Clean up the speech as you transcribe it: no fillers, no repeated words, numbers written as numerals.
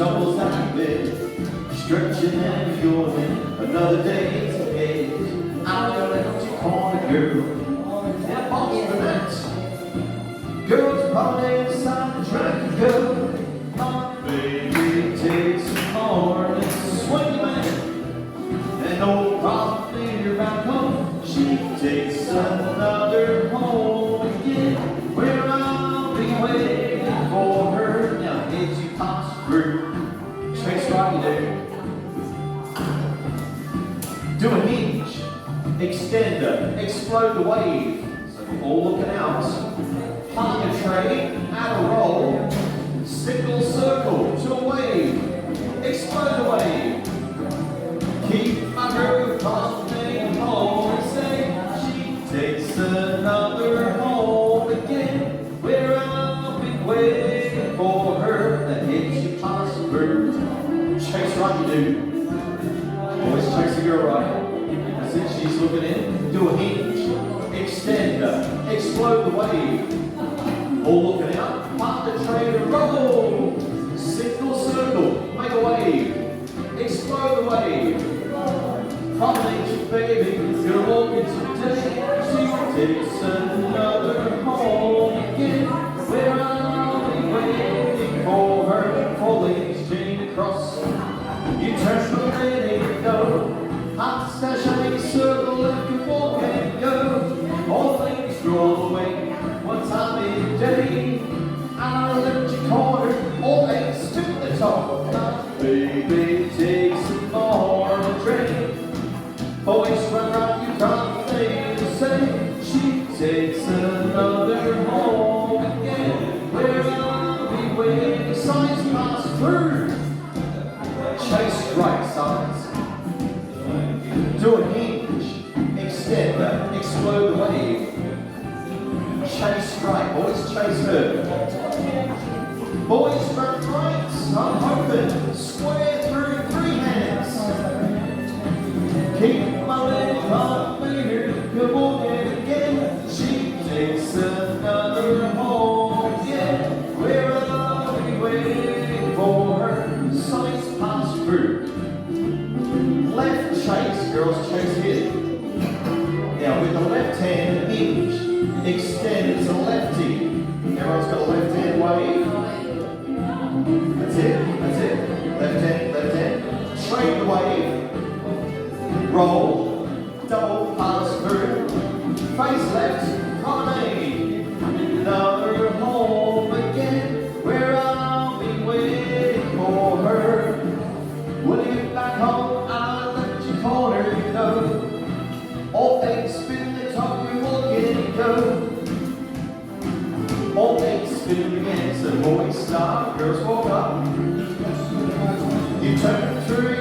tumbles out of bed, stretching and yawning, another day's ahead. I'm your empty corner girl, and I'm off for that. Girls probably inside the track and go. My baby takes some more than swing man. And old problem later back home, she takes another home again, where I'll be waiting for her. Now as you pass through, chase right there. Do a hinge, extender, explode the wave. So we're all looking out. Park a trade, add a roll, signal circle to a wave, explode the wave. Keep my groove pumping home and say she takes another home again, where I'll be waiting for her. That hits you pass through. Chase right you do. Always chase the girl right. That's it, she's looking in. Do a hinge, extender, explode the wave. All looking out, park the train and roll. Signal circle, make a wave. Explode the wave. Promenade your baby, you're walking today. She takes another home again, where I'll be waiting for her. 4 ladies chain across. You turn from ready to go. Hot sachet circle if you walk and go. All ladies roll away. What time is day? I'll lift your corner, all eights to the top. My baby takes some more on the train. Boys run right, you can't think to say. She takes another home again, where I'll be waiting. Signs pass through. Chase right signs. Do a hinge, extender, explode the wave. Chase right, boys, chase her. Boys run right, I'm hoping, square through 3 hands. Keep my leg up, baby, you're walking again. She takes another home again, where I'll be waiting for her. Sights pass through. Left chase, girls chase here. Now with the left hand hinge, extend to lefty. Everyone's got a left hand wave. That's it, that's it. Left hand, left hand. Trade the wave. Roll, double pass through. Face left, promenade. Another home again, where I'll be waiting for her. When you get back home, I'll let your corner go. All things spin the top, you walk in and go. All things spin again, so boys start, girls walk up. You turn through